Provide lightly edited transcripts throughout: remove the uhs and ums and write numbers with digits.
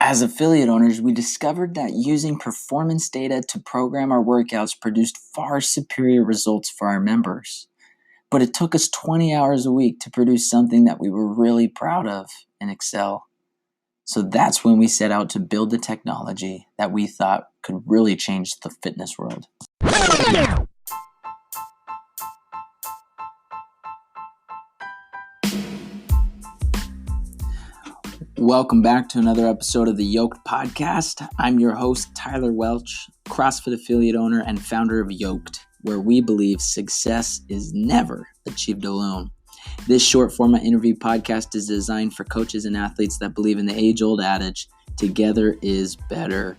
As affiliate owners, we discovered that using performance data to program our workouts produced far superior results for our members. But it took us 20 hours a week to produce something that we were really proud of in Excel. So that's when we set out to build the technology that we thought could really change the fitness world. Welcome back to another episode of the Yoked Podcast. I'm your host, Tyler Welch, CrossFit affiliate owner and founder of Yoked, where we believe success is never achieved alone. This short format interview podcast is designed for coaches and athletes that believe in the age-old adage, together is better.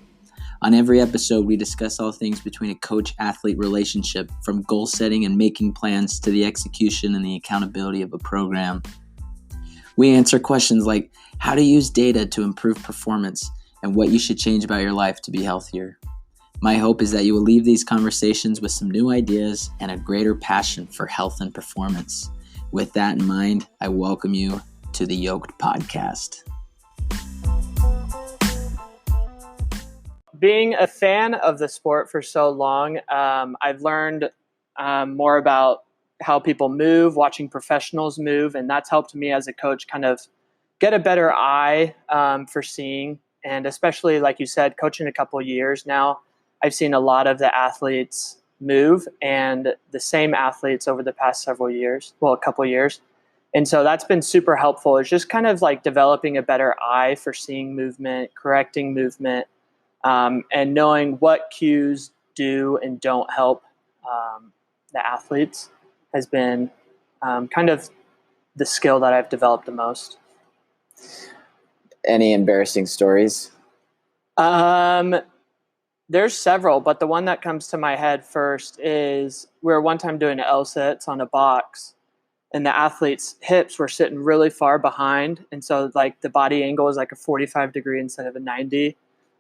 On every episode, we discuss all things between a coach-athlete relationship, from goal setting and making plans to the execution and the accountability of a program. We answer questions like how to use data to improve performance and what you should change about your life to be healthier. My hope is that you will leave these conversations with some new ideas and a greater passion for health and performance. With that in mind, I welcome you to the Yoked Podcast. Being a fan of the sport for so long, I've learned more about how people move, watching professionals move, and that's helped me as a coach kind of get a better eye for seeing. And especially, like you said, coaching a couple of years now, I've seen a lot of the athletes move, and the same athletes over the past several years, a couple of years. And so that's been super helpful. It's just kind of like developing a better eye for seeing movement, correcting movement, and knowing what cues do and don't help the athletes has been kind of the skill that I've developed the most. Any embarrassing stories? There's several, but the one that comes to my head first is we were one time doing L-sits on a box, and the athlete's hips were sitting really far behind, and so like the body angle was like a 45 degree instead of a 90.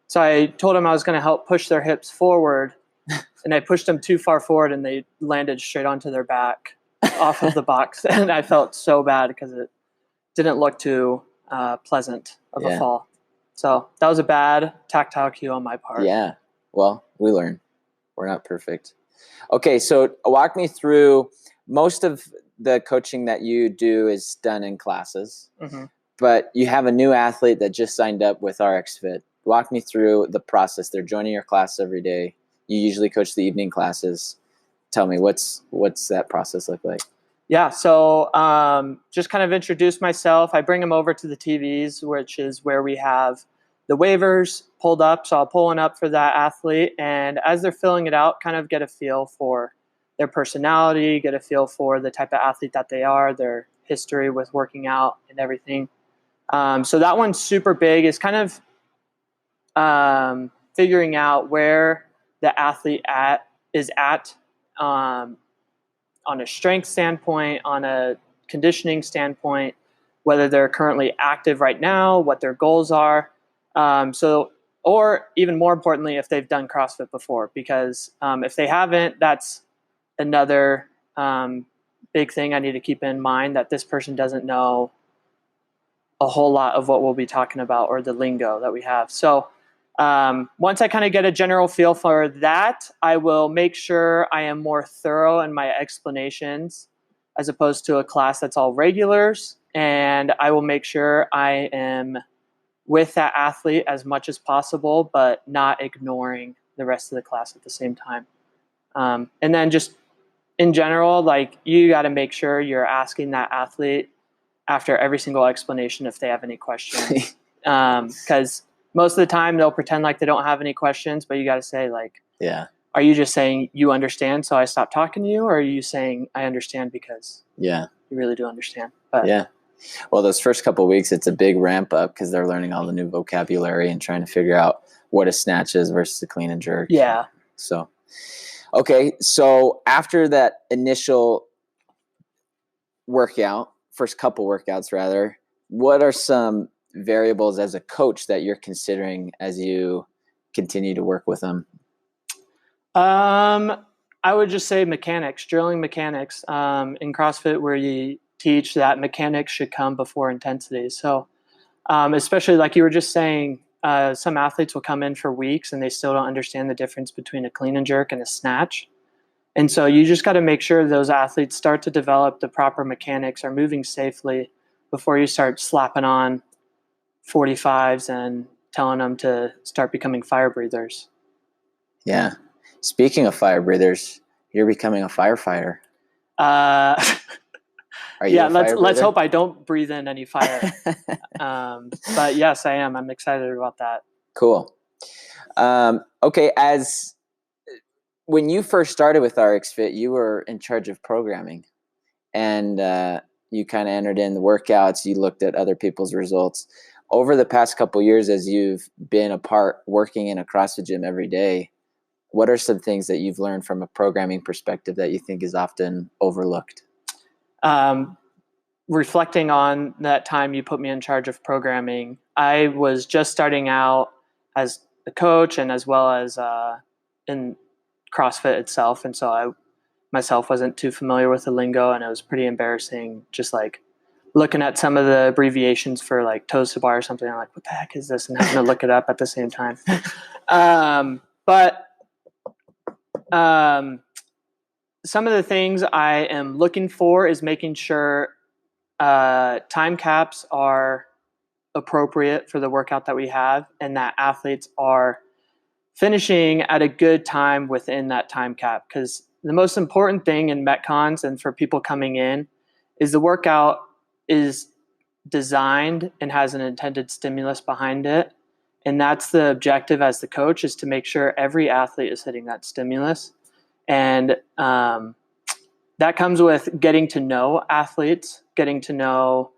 So I told them I was going to help push their hips forward, and I pushed them too far forward, and they landed straight onto their back off of the box, and I felt so bad because it didn't look too pleasant of a fall. So that was a bad tactile cue on my part. Yeah. Well, we learn. We're not perfect. Okay, so walk me through. Most of the coaching that you do is done in classes, but you have a new athlete that just signed up with RxFIT. Walk me through the process. They're joining your class every day. You usually coach the evening classes. Tell me, what's that process look like? Yeah, so just kind of introduce myself. I bring them over to the TVs, which is where we have the waivers pulled up. So I'll pull one up for that athlete. And as they're filling it out, kind of get a feel for their personality, get a feel for the type of athlete that they are, their history with working out and everything. So that one's super big. Is kind of figuring out where the athlete is at on a strength standpoint, on a conditioning standpoint, whether they're currently active right now, what their goals are. Or even more importantly, if they've done CrossFit before, because if they haven't, that's another big thing I need to keep in mind, that this person doesn't know a whole lot of what we'll be talking about or the lingo that we have. So once I kind of get a general feel for that, I will make sure I am more thorough in my explanations as opposed to a class that's all regulars. And I will make sure I am with that athlete as much as possible, but not ignoring the rest of the class at the same time. And then just in general, like you got to make sure you're asking that athlete after every single explanation if they have any questions. Because most of the time they'll pretend like they don't have any questions, but you got to say like, are you just saying you understand so I stop talking to you, or are you saying I understand because you really do understand? But well, those first couple of weeks, it's a big ramp up because they're learning all the new vocabulary and trying to figure out what a snatch is versus a clean and jerk. Yeah. So, okay. So after that initial workout, first couple workouts rather, what are some variables as a coach that you're considering as you continue to work with them? I would just say mechanics, drilling mechanics. In CrossFit, where you teach that mechanics should come before intensity. So especially like you were just saying, some athletes will come in for weeks and they still don't understand the difference between a clean and jerk and a snatch. And so you just got to make sure those athletes start to develop the proper mechanics, are moving safely before you start slapping on 45s and telling them to start becoming fire breathers. Yeah. Speaking of fire breathers, you're becoming a firefighter. Are you yeah, a fire let's breather? hope I don't breathe in any fire. But yes, I am. I'm excited about that. Cool. Okay, when you first started with RxFIT, you were in charge of programming, and you kind of entered in the workouts. You looked at other people's results. Over the past couple of years, as you've been working in a CrossFit gym every day, what are some things that you've learned from a programming perspective that you think is often overlooked? Reflecting on that time you put me in charge of programming, I was just starting out as a coach and as well as in CrossFit itself. And so I myself wasn't too familiar with the lingo, and it was pretty embarrassing just like looking at some of the abbreviations for like toes to bar or something. I'm like, what the heck is this? And having to look it up at the same time. But some of the things I am looking for is making sure time caps are appropriate for the workout that we have, and that athletes are finishing at a good time within that time cap. Because the most important thing in Metcons and for people coming in is the workout is designed and has an intended stimulus behind it. And that's the objective as the coach, is to make sure every athlete is hitting that stimulus. And that comes with getting to know athletes, getting to know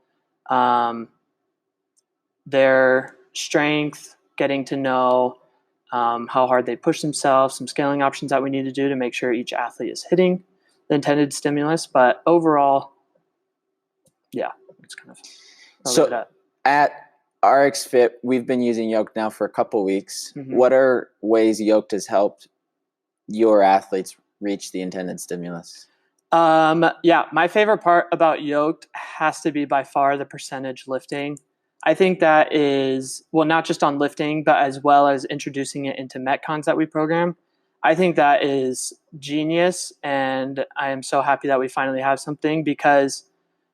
their strength, getting to know how hard they push themselves, some scaling options that we need to do to make sure each athlete is hitting the intended stimulus. But overall, yeah, it's kind of so at RxFIT, we've been using Yoked now for a couple weeks. Mm-hmm. What are ways Yoked has helped your athletes reach the intended stimulus? My favorite part about Yoked has to be by far the percentage lifting. I think that is, well, not just on lifting, but as well as introducing it into Metcons that we program. I think that is genius, and I am so happy that we finally have something, because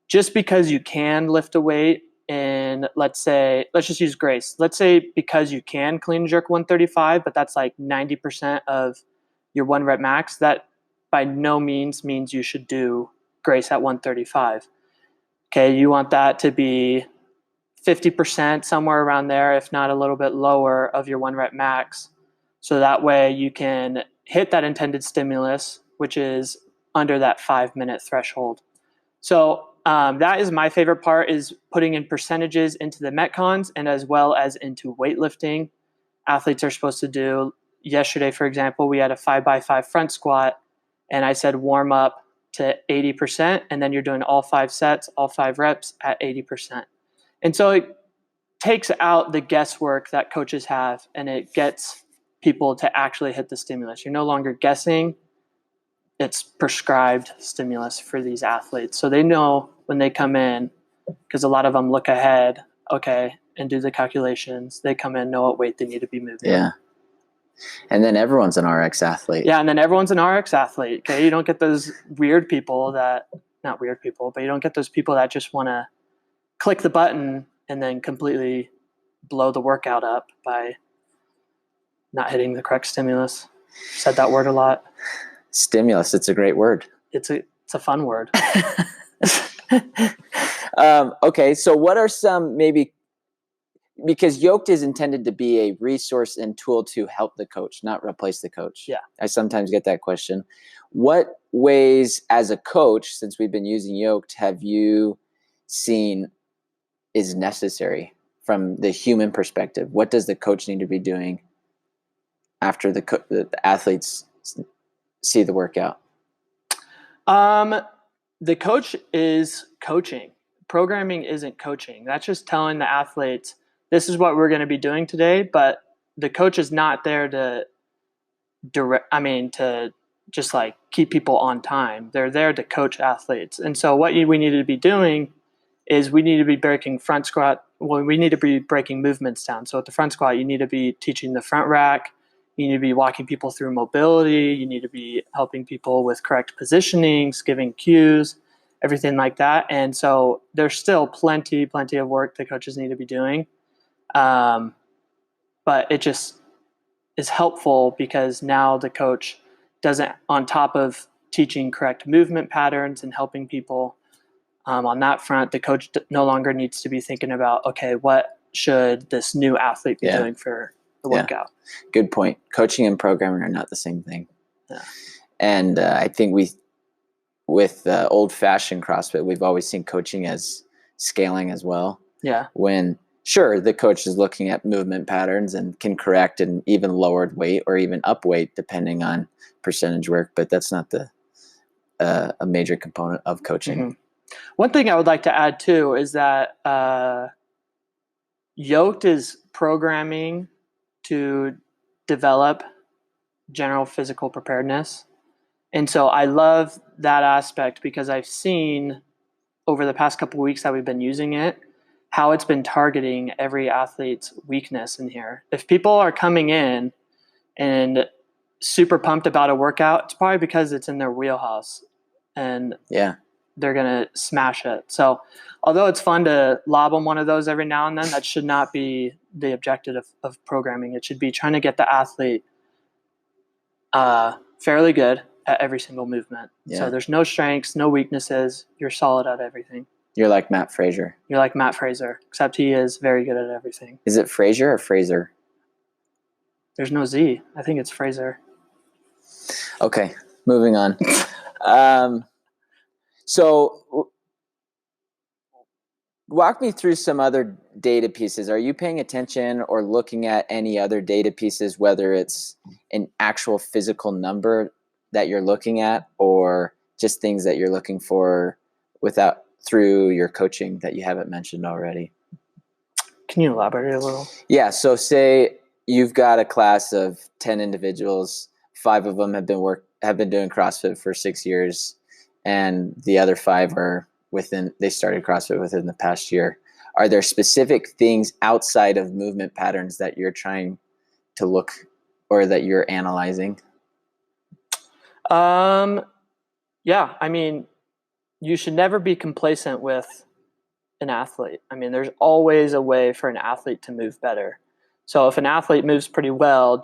just because you can lift a weight in, let's just use Grace. Let's say because you can clean and jerk 135, but that's like 90% of your 1 rep max, that by no means you should do Grace at 135. Okay, you want that to be 50%, somewhere around there, if not a little bit lower, of your 1 rep max. So that way you can hit that intended stimulus, which is under that 5-minute threshold. So that is my favorite part, is putting in percentages into the Metcons and as well as into weightlifting. Athletes are supposed to do, yesterday, for example, we had a 5x5 front squat, and I said warm up to 80%, and then you're doing all 5 sets, all 5 reps at 80%. And so it takes out the guesswork that coaches have, and it gets people to actually hit the stimulus. You're no longer guessing. It's prescribed stimulus for these athletes. So they know when they come in, because a lot of them look ahead, okay, and do the calculations. They come in, know what weight they need to be moving. Yeah. And then everyone's an RX athlete. Yeah, and then everyone's an RX athlete. Okay, you don't get those weird people that, not weird people, but you don't get those people that just want to click the button and then completely blow the workout up by not hitting the correct stimulus. Said that word a lot. Stimulus, it's a great word. It's a fun word. Okay, so what are some, maybe, because Yoked is intended to be a resource and tool to help the coach, not replace the coach. Yeah. I sometimes get that question. What ways as a coach, since we've been using Yoked, have you seen is necessary from the human perspective? What does the coach need to be doing after the athletes see the workout? The coach is coaching. Programming isn't coaching. That's just telling the athletes, this is what we're going to be doing today, but the coach is not there to to just like keep people on time. They're there to coach athletes. And so what we need to be doing is we need to be breaking front squat we need to be breaking movements down. So at the front squat, you need to be teaching the front rack. You need to be walking people through mobility. You need to be helping people with correct positionings, giving cues, everything like that. And so there's still plenty of work the coaches need to be doing. But it just is helpful because now the coach doesn't, on top of teaching correct movement patterns and helping people on that front, the coach no longer needs to be thinking about, okay, what should this new athlete be doing for the workout? Good point. Coaching and programming are not the same thing. Yeah. And I think with old-fashioned CrossFit, we've always seen coaching as scaling as well. Yeah. When, sure, the coach is looking at movement patterns and can correct an even lowered weight or even up weight depending on percentage work, but that's not a major component of coaching. Mm-hmm. One thing I would like to add too is that Yoked is programming to develop general physical preparedness. And so I love that aspect because I've seen over the past couple of weeks that we've been using it, how it's been targeting every athlete's weakness in here. If people are coming in and super pumped about a workout, it's probably because it's in their wheelhouse and they're going to smash it. So although it's fun to lob them one of those every now and then, that should not be the objective of programming. It should be trying to get the athlete fairly good at every single movement. Yeah. So there's no strengths, no weaknesses. You're solid at everything. You're like Matt Fraser. You're like Matt Fraser, except he is very good at everything. Is it Fraser or Fraser? There's no Z. I think it's Fraser. Okay, moving on. So walk me through some other data pieces. Are you paying attention or looking at any other data pieces, whether it's an actual physical number that you're looking at or just things that you're looking for through your coaching that you haven't mentioned already? Can you elaborate a little? Yeah, so say you've got a class of 10 individuals, 5 of them have been doing CrossFit for 6 years, and the other 5 they started CrossFit within the past year. Are there specific things outside of movement patterns that you're trying to look or that you're analyzing? Yeah, I mean, you should never be complacent with an athlete. I mean, there's always a way for an athlete to move better. So if an athlete moves pretty well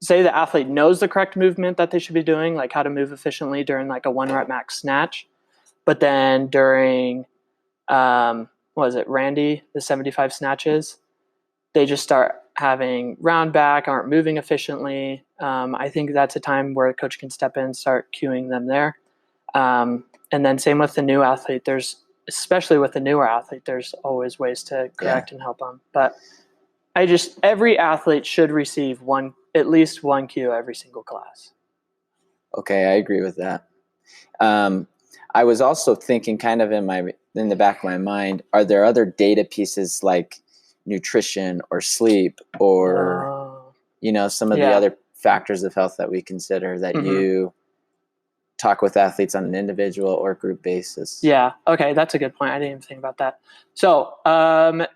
say the athlete knows the correct movement that they should be doing, like how to move efficiently during like a 1 rep max snatch, but then during, Randy, the 75 snatches, they just start having round back, aren't moving efficiently. I think that's a time where a coach can step in, start cueing them there. And then same with the new athlete. Especially with the newer athlete, there's always ways to correct and help them. But every athlete should receive at least one cue every single class. Okay, I agree with that. I was also thinking kind of in the back of my mind, are there other data pieces like nutrition or sleep or, some of the other factors of health that we consider that you talk with athletes on an individual or group basis? Yeah. Okay. That's a good point. I didn't even think about that. So, I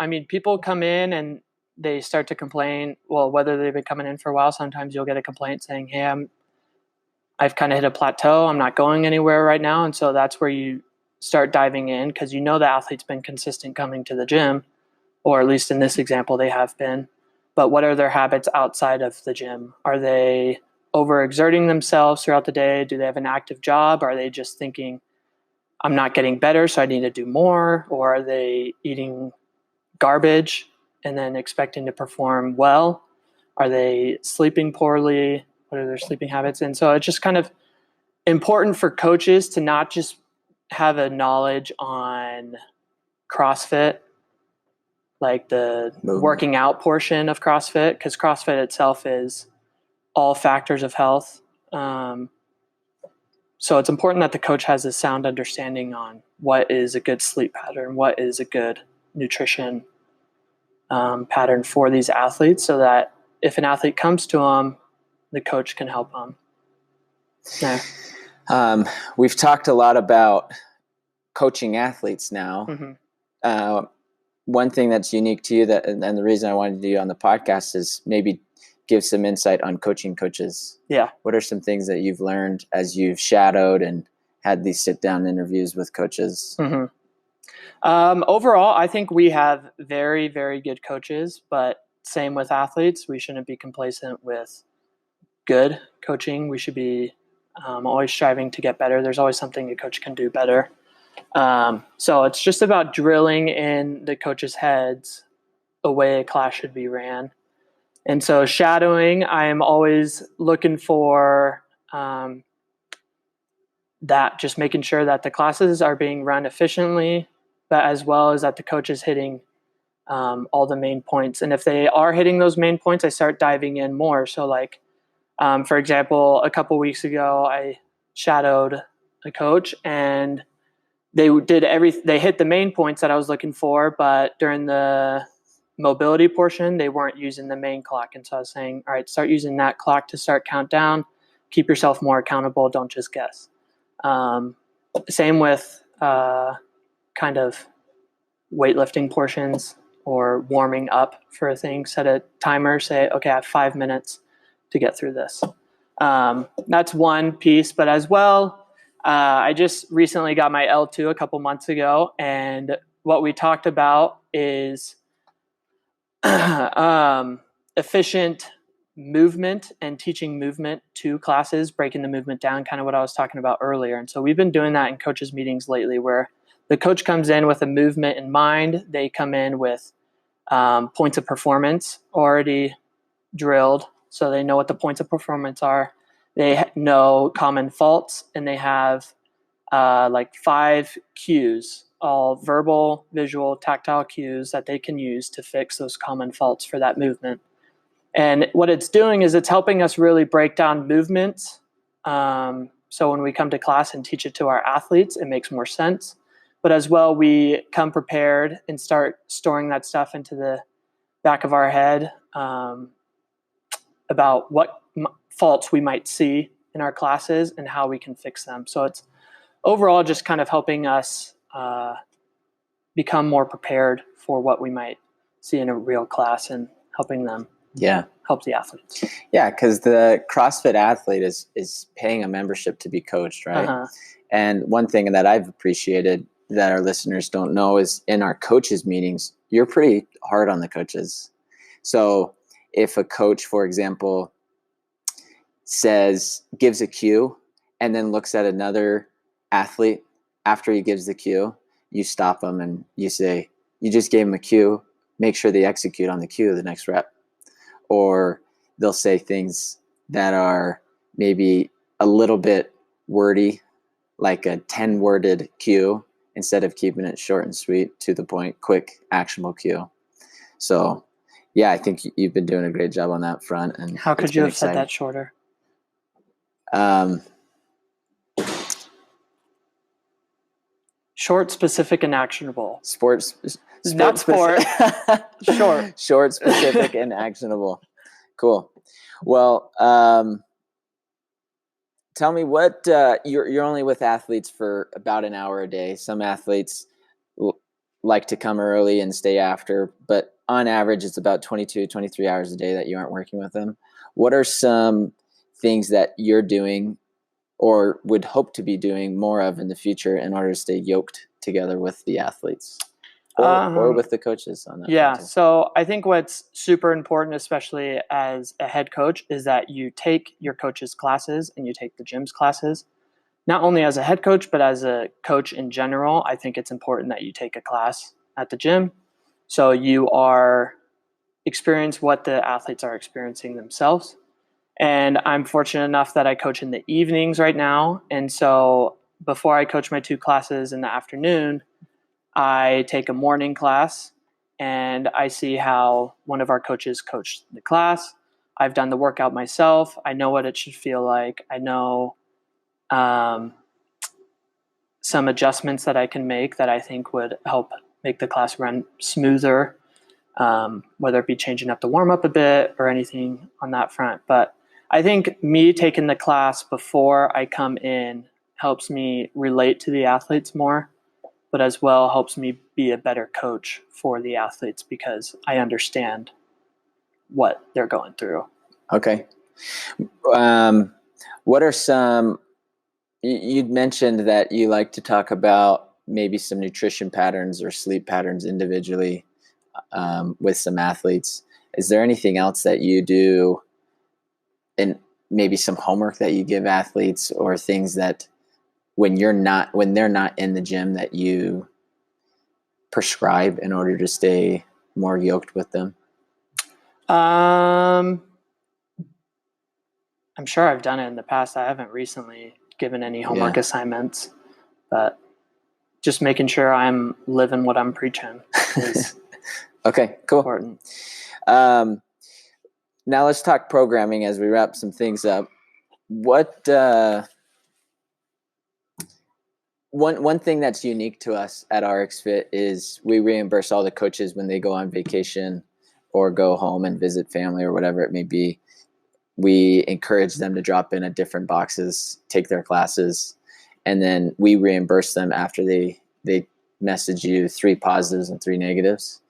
mean, people come in and they start to complain. Well, whether they've been coming in for a while, sometimes you'll get a complaint saying, hey, I've kind of hit a plateau. I'm not going anywhere right now. And so that's where you start diving in because the athlete's been consistent coming to the gym, or at least in this example, they have been. But what are their habits outside of the gym? Are they overexerting themselves throughout the day? Do they have an active job? Are they just thinking, I'm not getting better, so I need to do more? Or are they eating garbage and then expecting to perform well? Are they sleeping poorly? What are their sleeping habits? And so it's just kind of important for coaches to not just have a knowledge on CrossFit, like the working out portion of CrossFit, because CrossFit itself is all factors of health. So it's important that the coach has a sound understanding on what is a good sleep pattern, what is a good nutrition pattern for these athletes, so that if an athlete comes to them, the coach can help them. Yeah. We've talked a lot about coaching athletes now. one thing that's unique to you that, and the reason I wanted to do you on the podcast is maybe give some insight on coaching coaches. Yeah. What are some things that you've learned as you've shadowed and had these sit down interviews with coaches? Mm-hmm. Overall, I think we have very, very good coaches, but same with athletes. We shouldn't be complacent with good coaching. We should be always striving to get better. There's always something a coach can do better. So it's just about drilling in the coaches' heads a way a class should be ran. And so shadowing, I am always looking for that, just making sure that the classes are being run efficiently, but as well as that the coach is hitting all the main points. And if they are hitting those main points, I start diving in more. So like, for example, a couple weeks ago, I shadowed a coach and they hit the main points that I was looking for, but during the mobility portion, they weren't using the main clock. And so I was saying, all right, start using that clock to start countdown, keep yourself more accountable. Don't just guess. Same with kind of weightlifting portions or warming up for a thing. Set a timer, say, okay, I have 5 minutes to get through this. That's one piece, but as well, I just recently got my L2 a couple months ago, and what we talked about is efficient movement and teaching movement to classes, breaking the movement down, kind of what I was talking about earlier. And so we've been doing that in coaches' meetings lately, where the coach comes in with a movement in mind. They come in with points of performance already drilled, so they know what the points of performance are. They know common faults, and they have like 5 cues, all verbal, visual, tactile cues that they can use to fix those common faults for that movement. And what it's doing is it's helping us really break down movements. So when we come to class and teach it to our athletes, it makes more sense. But as well, we come prepared and start storing that stuff into the back of our head about what faults we might see in our classes and how we can fix them. So it's overall just kind of helping us become more prepared for what we might see in a real class and helping them help the athletes. Yeah, because the CrossFit athlete is paying a membership to be coached, right? Uh-huh. And one thing that I've appreciated that our listeners don't know is in our coaches meetings, you're pretty hard on the coaches. So if a coach, for example, gives a cue and then looks at another athlete after he gives the cue, you stop them and you say, you just gave him a cue, make sure they execute on the cue the next rep. Or they'll say things that are maybe a little bit wordy, like a 10-worded cue, instead of keeping it short and sweet, to the point, quick, actionable cue. So, yeah, I think you've been doing a great job on that front. And how could you have said that shorter? Short, specific, and actionable. Not sport. Short. Short, specific, and actionable. Cool. Well, tell me what you're only with athletes for about an hour a day. Some athletes like to come early and stay after, but on average, it's about 22, 23 hours a day that you aren't working with them. What are some things that you're doing or would hope to be doing more of in the future in order to stay yoked together with the athletes or with the coaches on that? Yeah. So I think what's super important, especially as a head coach, is that you take your coach's classes and you take the gym's classes. Not only as a head coach, but as a coach in general, I think it's important that you take a class at the gym. So you experience what the athletes are experiencing themselves. And I'm fortunate enough that I coach in the evenings right now. And so before I coach my 2 classes in the afternoon, I take a morning class and I see how one of our coaches coached the class. I've done the workout myself. I know what it should feel like. I know some adjustments that I can make that I think would help make the class run smoother, whether it be changing up the warm-up a bit or anything on that front. But I think me taking the class before I come in helps me relate to the athletes more. but as well helps me be a better coach for the athletes because I understand what they're going through. Okay. What are some, you'd mentioned that you like to talk about maybe some nutrition patterns or sleep patterns individually with some athletes. Is there anything else that you do, and maybe some homework that you give athletes, or things that when they're not in the gym that you prescribe in order to stay more yoked with them? I'm sure I've done it in the past. I haven't recently given any homework assignments, but just making sure I'm living what I'm preaching is okay, cool. important. Now let's talk programming as we wrap some things up. What one thing that's unique to us at RxFIT is we reimburse all the coaches when they go on vacation or go home and visit family or whatever it may be. We encourage them to drop in at different boxes, take their classes, and then we reimburse them after they message you 3 positives and 3 negatives.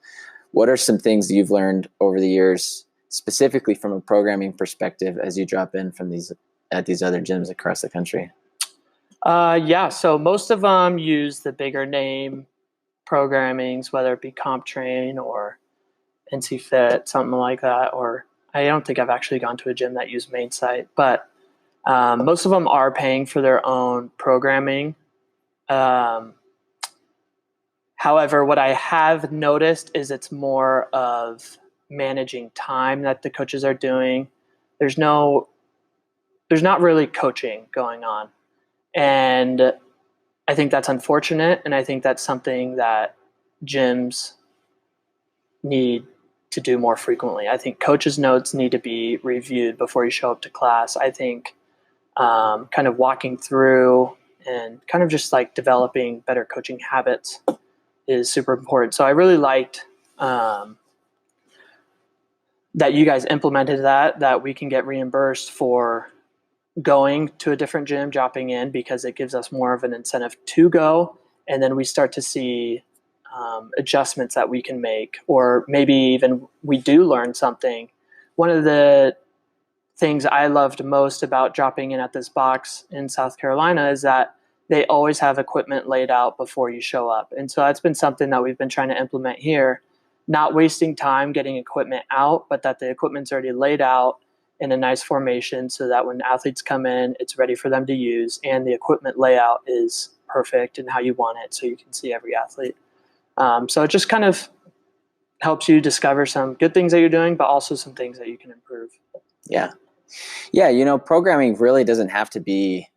What are some things you've learned over the years, specifically from a programming perspective, as you drop in from these other gyms across the country? So most of them use the bigger name programmings, whether it be CompTrain or NCFit, something like that, or I don't think I've actually gone to a gym that used MainSite, but most of them are paying for their own programming. However, what I have noticed is it's more of managing time that the coaches are doing. There's not really coaching going on. And I think that's unfortunate. And I think that's something that gyms need to do more frequently. I think coaches' notes need to be reviewed before you show up to class. I think kind of walking through and kind of just like developing better coaching habits is super important. So I really liked that you guys implemented that we can get reimbursed for going to a different gym, dropping in, because it gives us more of an incentive to go. And then we start to see adjustments that we can make, or maybe even we do learn something. One of the things I loved most about dropping in at this box in South Carolina is that they always have equipment laid out before you show up. And so that's been something that we've been trying to implement here, not wasting time getting equipment out, but that the equipment's already laid out in a nice formation so that when athletes come in, it's ready for them to use, and the equipment layout is perfect and how you want it so you can see every athlete. So it just kind of helps you discover some good things that you're doing, but also some things that you can improve. Yeah. Yeah, programming really doesn't have to be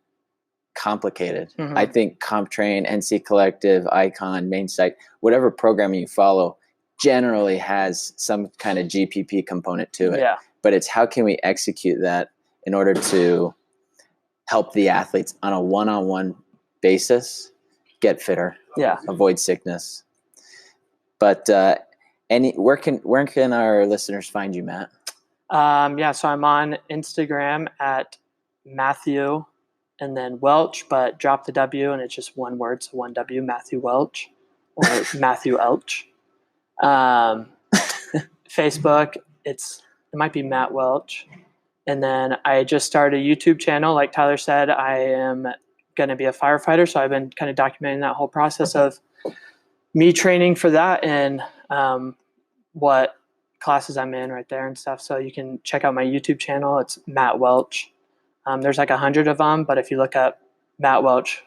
complicated. Mm-hmm. I think CompTrain, NC Collective, Icon, MainSite, whatever programming you follow generally has some kind of GPP component to it. Yeah. But it's how can we execute that in order to help the athletes on a one-on-one basis get fitter, avoid sickness. But where can our listeners find you, Matt? So I'm on Instagram at Matthew and then Welch, but drop the W and it's just one word, so 1 W, Matthew Welch, or Matthew Elch. Facebook, it might be Matt Welch. And then I just started a YouTube channel. Like Tyler said, I am going to be a firefighter, so I've been kind of documenting that whole process of me training for that and what classes I'm in right there and stuff. So you can check out my YouTube channel. It's Matt Welch. There's like 100 of them, but if you look up Matt Welch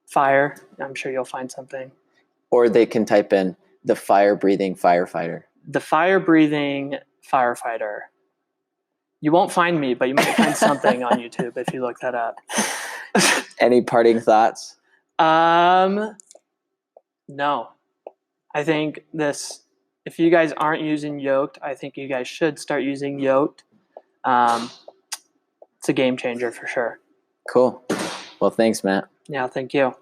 fire, I'm sure you'll find something. Or they can type in the fire-breathing firefighter. The fire-breathing firefighter. You won't find me, but you might find something on YouTube if you look that up. Any parting thoughts? No. I think if you guys aren't using Yoked, I think you guys should start using Yoked. It's a game changer for sure. Cool. Well, thanks, Matt. Yeah, thank you.